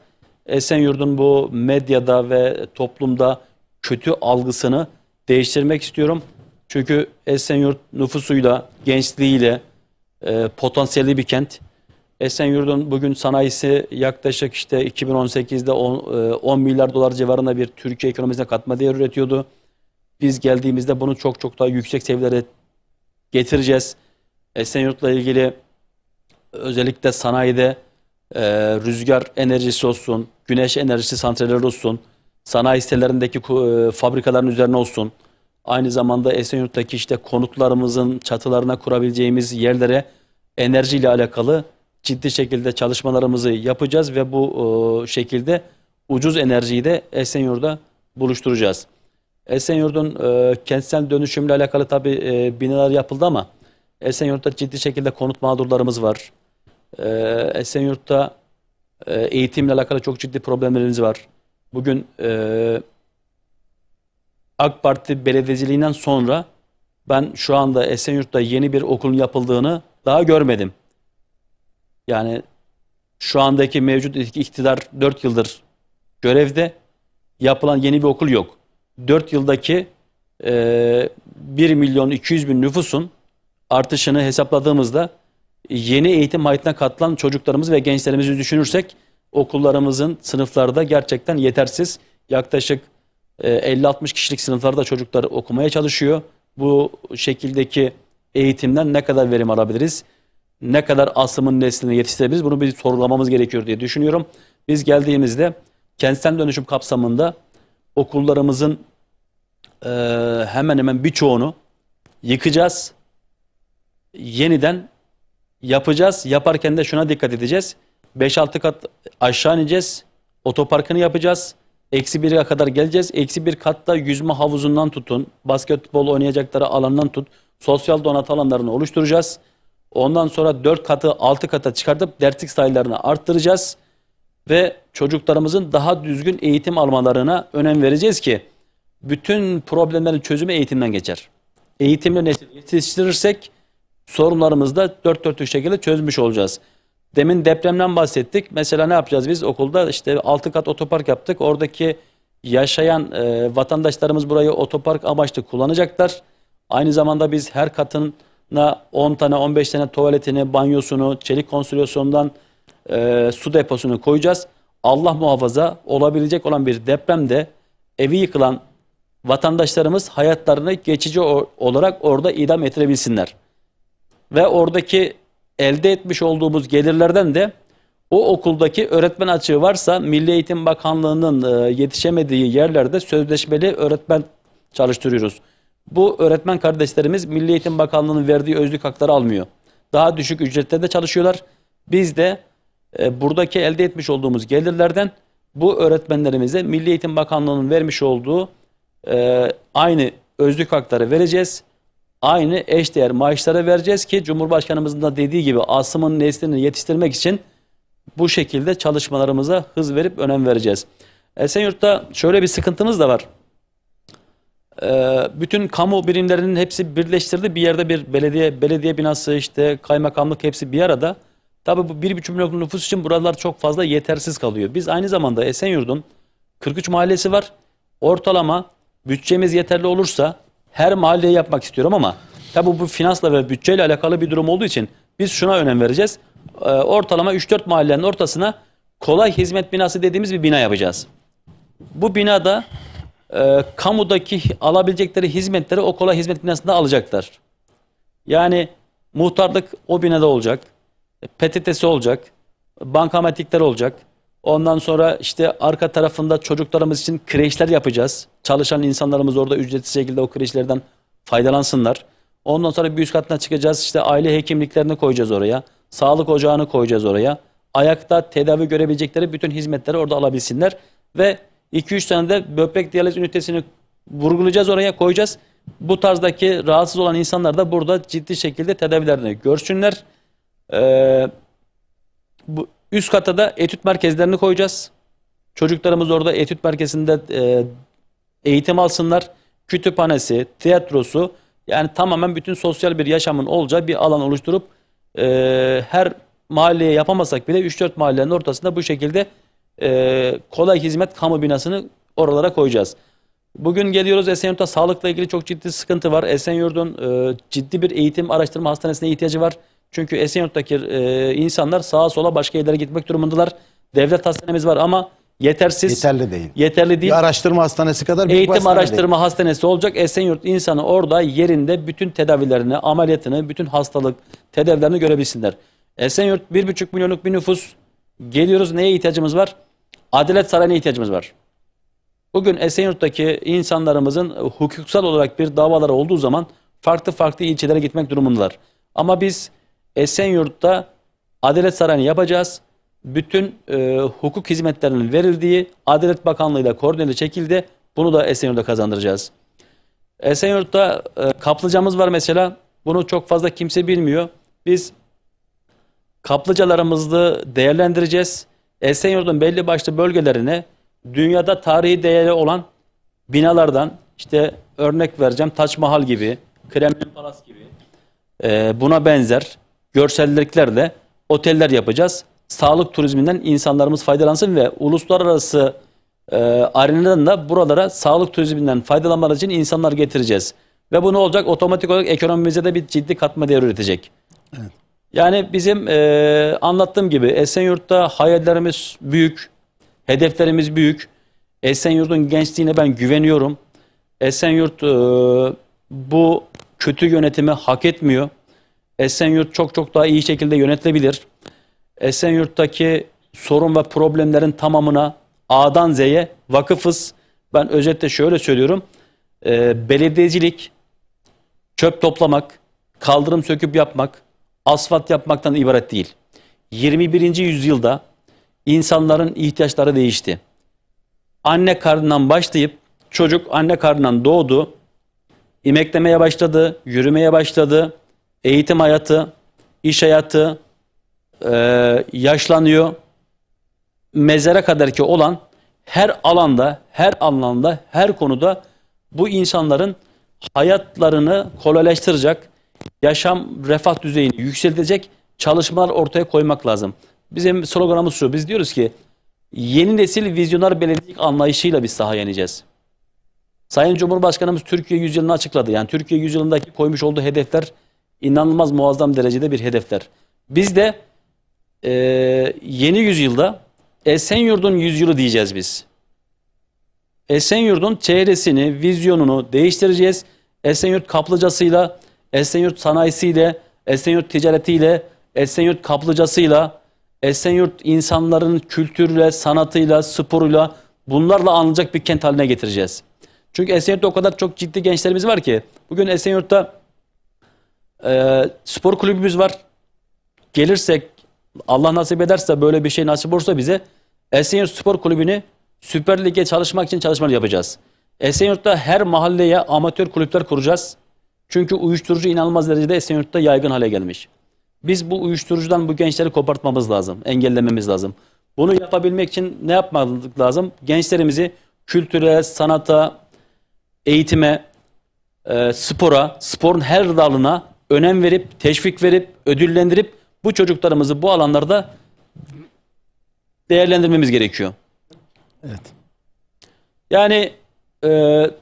Esenyurt'un bu medyada ve toplumda kötü algısını değiştirmek istiyorum. Çünkü Esenyurt nüfusuyla, gençliğiyle potansiyelli bir kent. Esenyurt'un bugün sanayisi yaklaşık işte 2018'de 10 milyar dolar civarında bir Türkiye ekonomisine katma değer üretiyordu. Biz geldiğimizde bunu çok çok daha yüksek seviyelere getireceğiz. Esenyurt'la ilgili özellikle sanayide rüzgar enerjisi olsun, güneş enerjisi santralleri olsun, sanayi sitelerindeki fabrikaların üzerine olsun, aynı zamanda Esenyurt'taki işte konutlarımızın çatılarına kurabileceğimiz yerlere enerjiyle alakalı ciddi şekilde çalışmalarımızı yapacağız ve bu şekilde ucuz enerjiyi de Esenyurt'da buluşturacağız. Esenyurt'un kentsel dönüşümle alakalı tabii binalar yapıldı ama Esenyurt'ta ciddi şekilde konut mağdurlarımız var. Esenyurt'ta eğitimle alakalı çok ciddi problemlerimiz var. Bugün AK Parti belediyeciliğinden sonra ben şu anda Esenyurt'ta yeni bir okulun yapıldığını daha görmedim. Yani şu andaki mevcut iktidar 4 yıldır görevde, yapılan yeni bir okul yok. 4 yıldaki 1.200.000 nüfusun artışını hesapladığımızda yeni eğitim hayatına katılan çocuklarımız ve gençlerimizi düşünürsek okullarımızın sınıflarda gerçekten yetersiz. Yaklaşık 50-60 kişilik sınıflarda çocuklar okumaya çalışıyor. Bu şekildeki eğitimden ne kadar verim alabiliriz? Ne kadar asımın neslini yetiştirebiliriz? Bunu bir sorgulamamız gerekiyor diye düşünüyorum. Biz geldiğimizde kentsel dönüşüm kapsamında okullarımızın hemen hemen birçoğunu yıkacağız. Yeniden yapacağız. Yaparken de şuna dikkat edeceğiz. 5-6 kat aşağı ineceğiz. Otoparkını yapacağız. -1'e kadar geleceğiz. -1 katta yüzme havuzundan tutun, basketbol oynayacakları alandan tut, sosyal donatı alanlarını oluşturacağız. Ondan sonra 4 katı 6 kata çıkartıp derslik sayılarını arttıracağız. Ve çocuklarımızın daha düzgün eğitim almalarına önem vereceğiz ki bütün problemlerin çözümü eğitimden geçer. Eğitimle nesil yetiştirirsek sorunlarımızı da dört dörtlük şekilde çözmüş olacağız. Demin depremden bahsettik. Mesela ne yapacağız biz? Okulda işte 6 kat otopark yaptık. Oradaki yaşayan vatandaşlarımız burayı otopark amaçlı kullanacaklar. Aynı zamanda biz her katına 10 tane 15 tane tuvaletini, banyosunu, çelik konstrüksiyondan su deposunu koyacağız. Allah muhafaza olabilecek olan bir depremde evi yıkılan vatandaşlarımız hayatlarını geçici olarak orada idam ettirebilsinler. Ve oradaki elde etmiş olduğumuz gelirlerden de o okuldaki öğretmen açığı varsa Milli Eğitim Bakanlığı'nın yetişemediği yerlerde sözleşmeli öğretmen çalıştırıyoruz. Bu öğretmen kardeşlerimiz Milli Eğitim Bakanlığı'nın verdiği özlük hakları almıyor. Daha düşük ücretlerde çalışıyorlar. Biz de buradaki elde etmiş olduğumuz gelirlerden bu öğretmenlerimize Milli Eğitim Bakanlığı'nın vermiş olduğu aynı özlük hakları vereceğiz. Aynı eşdeğer maaşlara vereceğiz ki Cumhurbaşkanımızın da dediği gibi asımın neslini yetiştirmek için bu şekilde çalışmalarımıza hız verip önem vereceğiz. Esenyurt'ta şöyle bir sıkıntımız da var. Bütün kamu birimlerinin hepsi birleştirildi. Bir yerde bir belediye binası, işte kaymakamlık hepsi bir arada. Tabii bu 1,5 milyon nüfus için buralar çok fazla yetersiz kalıyor. Biz aynı zamanda Esenyurt'un 43 mahallesi var. Ortalama bütçemiz yeterli olursa her mahalleye yapmak istiyorum ama Tabi bu finansla ve bütçeyle alakalı bir durum olduğu için biz şuna önem vereceğiz. Ortalama 3-4 mahallenin ortasına kolay hizmet binası dediğimiz bir bina yapacağız. Bu binada kamudaki alabilecekleri hizmetleri o kolay hizmet binasında alacaklar. Yani muhtarlık o binada olacak. PTT'si olacak. Bankamatikler olacak. Ondan sonra işte arka tarafında çocuklarımız için kreşler yapacağız. Çalışan insanlarımız orada ücretsiz şekilde o kreşlerden faydalansınlar. Ondan sonra bir üst katına çıkacağız. İşte aile hekimliklerini koyacağız oraya. Sağlık ocağını koyacağız oraya. Ayakta tedavi görebilecekleri bütün hizmetleri orada alabilsinler. Ve 2-3 tane de böbrek diyaliz ünitesini vurgulayacağız, oraya koyacağız. Bu tarzdaki rahatsız olan insanlar da burada ciddi şekilde tedavilerini görsünler. Bu üst kata da etüt merkezlerini koyacağız. Çocuklarımız orada etüt merkezinde eğitim alsınlar. Kütüphanesi, tiyatrosu, yani tamamen bütün sosyal bir yaşamın olacağı bir alan oluşturup her mahalleye yapamasak bile 3-4 mahallenin ortasında bu şekilde kolay hizmet kamu binasını oralara koyacağız. Bugün geliyoruz, Esenyurt'ta sağlıkla ilgili çok ciddi sıkıntı var. Esenyurt'un ciddi bir eğitim araştırma hastanesine ihtiyacı var. Çünkü Esenyurt'taki insanlar sağa sola başka yerlere gitmek durumundalar. Devlet hastanemiz var ama yetersiz. Yeterli değil. Yeterli değil. Bir araştırma hastanesi kadar büyük bir Eğitim hastane araştırma değil. hastanesi olacak. Esenyurt insanı orada yerinde bütün tedavilerini, ameliyatını, bütün hastalık tedavilerini görebilsinler. Esenyurt 1,5 milyonluk bir nüfus. Geliyoruz, neye ihtiyacımız var? Adalet Sarayı'na ihtiyacımız var. Bugün Esenyurt'taki insanlarımızın hukuksal olarak bir davaları olduğu zaman farklı farklı ilçelere gitmek durumundalar. Ama biz Esenyurt'ta Adalet Sarayı'nı yapacağız. Bütün hukuk hizmetlerinin verildiği Adalet Bakanlığı'yla koordineli şekilde bunu da Esenyurt'ta kazandıracağız. Esenyurt'ta kaplıcamız var mesela. Bunu çok fazla kimse bilmiyor. Biz kaplıcalarımızı değerlendireceğiz. Esenyurt'un belli başlı bölgelerine dünyada tarihi değeri olan binalardan, işte örnek vereceğim, Taç Mahal gibi, Kremlin Palas gibi buna benzer görselliklerle oteller yapacağız. Sağlık turizminden insanlarımız faydalansın ve uluslararası arenadan da buralara sağlık turizminden faydalanmaları için insanlar getireceğiz. Ve bu ne olacak? Otomatik olarak ekonomimize de bir ciddi katma değer üretecek. Evet. Yani bizim anlattığım gibi Esenyurt'ta hayallerimiz büyük, hedeflerimiz büyük. Esenyurt'un gençliğine ben güveniyorum. Esenyurt bu kötü yönetimi hak etmiyor. Esenyurt çok çok daha iyi şekilde yönetilebilir. Esenyurt'taki sorun ve problemlerin tamamına A'dan Z'ye vakıfız. Ben özetle şöyle söylüyorum. Belediyecilik, çöp toplamak, kaldırım söküp yapmak, asfalt yapmaktan ibaret değil. 21. yüzyılda insanların ihtiyaçları değişti. Anne karnından başlayıp çocuk anne karnından doğdu, emeklemeye başladı, yürümeye başladı, eğitim hayatı, iş hayatı, yaşlanıyor. Mezara kadar ki olan her alanda, her anlamda, her konuda bu insanların hayatlarını kolaylaştıracak, yaşam refah düzeyini yükseltecek çalışmalar ortaya koymak lazım. Bizim sloganımız şu, biz diyoruz ki yeni nesil vizyoner belediyelik anlayışıyla biz sahaya ineceğiz. Sayın Cumhurbaşkanımız Türkiye yüzyılını açıkladı. Yani Türkiye yüzyılındaki koymuş olduğu hedefler inanılmaz muazzam derecede bir hedefler. Biz de yeni yüzyılda Esenyurt'un yüzyılı diyeceğiz biz. Esenyurt'un çehresini, vizyonunu değiştireceğiz. Esenyurt kaplıcasıyla, Esenyurt sanayisiyle, Esenyurt ticaretiyle, Esenyurt kaplıcasıyla, Esenyurt insanların kültürüyle, sanatıyla, sporuyla, bunlarla anılacak bir kent haline getireceğiz. Çünkü Esenyurt'ta o kadar çok ciddi gençlerimiz var ki, bugün Esenyurt'ta spor kulübümüz var. Gelirsek, Allah nasip ederse, böyle bir şey nasip olursa bize, Esenyurt Spor Kulübü'nü Süper Lig'e çalışmak için çalışmalar yapacağız. Esenyurt'ta her mahalleye amatör kulüpler kuracağız. Çünkü uyuşturucu inanılmaz derecede Esenyurt'ta yaygın hale gelmiş. Biz bu uyuşturucudan bu gençleri kopartmamız lazım, engellememiz lazım. Bunu yapabilmek için ne yapmak lazım? Gençlerimizi kültüre, sanata, eğitime, spora, sporun her dalına önem verip, teşvik verip, ödüllendirip bu çocuklarımızı bu alanlarda değerlendirmemiz gerekiyor. Evet. Yani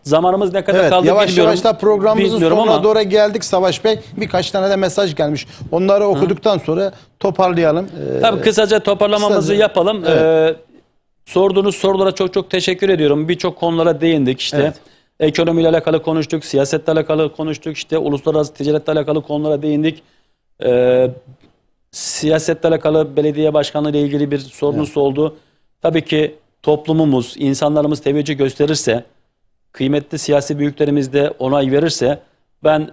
Zamanımız ne kadar Evet, kaldı yavaş bilmiyorum. yavaş da programımızın Bilmiyorum sonuna ama doğru geldik Savaş Bey. Birkaç tane de mesaj gelmiş. Onları okuduktan sonra toparlayalım. tabii kısaca toparlamamızı kısaca, yapalım. evet. Sorduğunuz sorulara çok çok teşekkür ediyorum. Birçok konulara değindik işte. Evet. Ekonomiyle alakalı konuştuk, siyasetle alakalı konuştuk, işte uluslararası ticaretle alakalı konulara değindik. Siyasetle alakalı belediye başkanlığı ile ilgili bir sorunuz oldu. Tabii ki toplumumuz, insanlarımız teveccüh gösterirse, kıymetli siyasi büyüklerimiz de onay verirse ben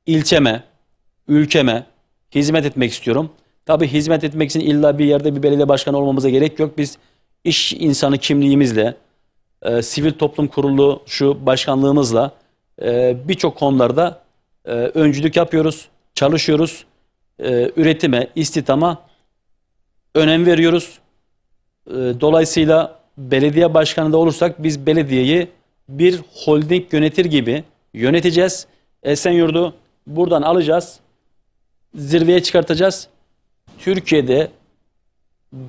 ilçeme, ülkeme hizmet etmek istiyorum. Tabii hizmet etmek için illa bir yerde bir belediye başkanı olmamıza gerek yok. Biz iş insanı kimliğimizle, sivil toplum kurulu şu başkanlığımızla birçok konularda öncülük yapıyoruz, çalışıyoruz. Üretime, istihdama önem veriyoruz. Dolayısıyla belediye başkanı da olursak biz belediyeyi bir holding yönetir gibi yöneteceğiz. Esenyurt'u buradan alacağız, zirveye çıkartacağız. Türkiye'de,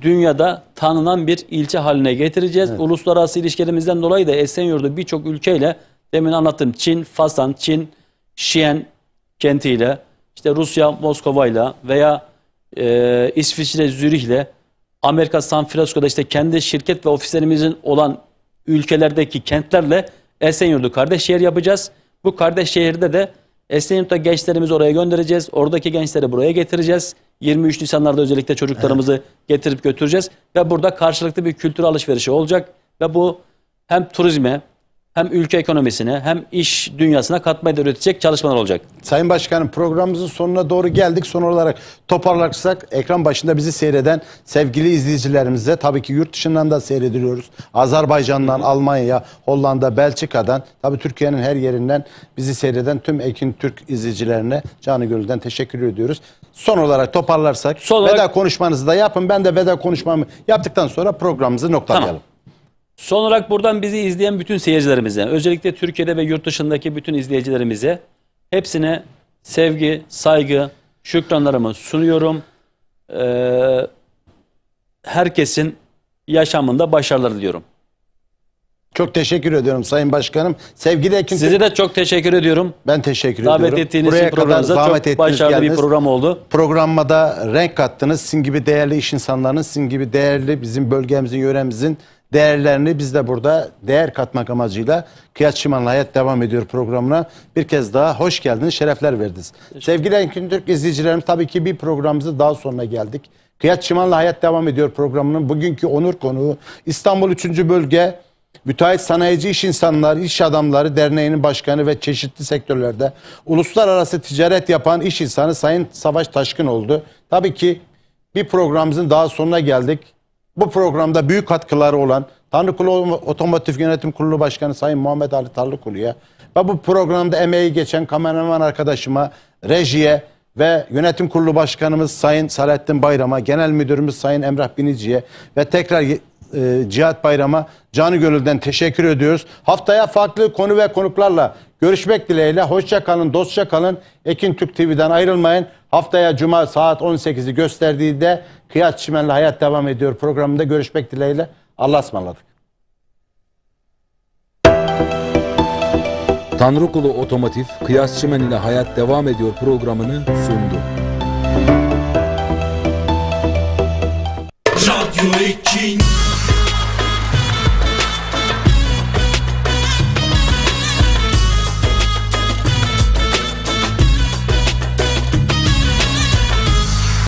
dünyada tanınan bir ilçe haline getireceğiz. Evet. Uluslararası ilişkilerimizden dolayı da Esenyurt'u birçok ülkeyle, demin anlattım, Çin, Fasan, Çin, Şiyen kentiyle, işte Rusya, Moskova'yla veya İsviçre, Zürih'le, Amerika, San Francisco'da işte kendi şirket ve ofislerimizin olan ülkelerdeki kentlerle Esenyurt'u kardeş şehir yapacağız. Bu kardeş şehirde de Esenyurt'ta gençlerimizi oraya göndereceğiz. Oradaki gençleri buraya getireceğiz. 23 Nisanlarda özellikle çocuklarımızı getirip götüreceğiz. Ve burada karşılıklı bir kültür alışverişi olacak. Ve bu hem turizme, hem ülke ekonomisine, hem iş dünyasına katma değer üretecek çalışmalar olacak. Sayın Başkanım, programımızın sonuna doğru geldik. Son olarak toparlarsak, ekran başında bizi seyreden sevgili izleyicilerimize, tabii ki yurt dışından da seyrediliyoruz. Azerbaycan'dan, Almanya, Hollanda, Belçika'dan, tabii Türkiye'nin her yerinden bizi seyreden tüm Ekin Türk izleyicilerine canı gönülden teşekkür ediyoruz. Son olarak toparlarsak, veda konuşmanızı da yapın. Ben de veda konuşmamı yaptıktan sonra programımızı noktalayalım. Tamam. Son olarak buradan bizi izleyen bütün seyircilerimize, özellikle Türkiye'de ve yurt dışındaki bütün izleyicilerimize hepsine sevgi, saygı, şükranlarımı sunuyorum. Herkesin yaşamında başarılar diliyorum. Çok teşekkür ediyorum Sayın Başkanım. Sevgili Ekin Size de çok teşekkür ediyorum. Ben teşekkür Davet ediyorum. ettiğiniz Buraya için kadar programımıza zahmet çok ettiniz, başarılı bir geldiniz. program oldu. Programıma da renk kattınız. Sizin gibi değerli iş insanlarının, sizin gibi değerli bizim bölgemizin, yöremizin değerlerini biz de burada değer katmak amacıyla Kıyas Çimen'le Hayat Devam Ediyor programına bir kez daha hoş geldiniz, şerefler verdiniz. Sevgili Ekin Türk izleyicilerim, tabii ki bir programımızın daha sonuna geldik. Kıyas Çimen'le Hayat Devam Ediyor programının bugünkü onur konuğu İstanbul 3. Bölge Müteahhit Sanayici İş İnsanları, İş Adamları Derneği'nin başkanı ve çeşitli sektörlerde uluslararası ticaret yapan iş insanı Sayın Savaş Taşkın oldu. Tabii ki bir programımızın daha sonuna geldik. Bu programda büyük katkıları olan Tanrıkulu Otomotiv Yönetim Kurulu Başkanı Sayın Muhammed Ali Tarlıkulu'ya ve bu programda emeği geçen kameraman arkadaşıma, rejiye ve Yönetim Kurulu Başkanımız Sayın Salettin Bayram'a, Genel Müdürümüz Sayın Emrah Binici'ye ve tekrar Cihat Bayram'a canı gönülden teşekkür ediyoruz. Haftaya farklı konu ve konuklarla görüşmek dileğiyle. Hoşça kalın, dostça kalın. Ekin Türk TV'den ayrılmayın. Haftaya Cuma saat 18'i gösterdiğinde Kıyas Çimen'le Hayat Devam Ediyor programında görüşmek dileğiyle. Allah'a ısmarladık. Tanrıkulu Otomotiv, Kıyas Çimen ile Hayat Devam Ediyor programını sundu. Radyo 2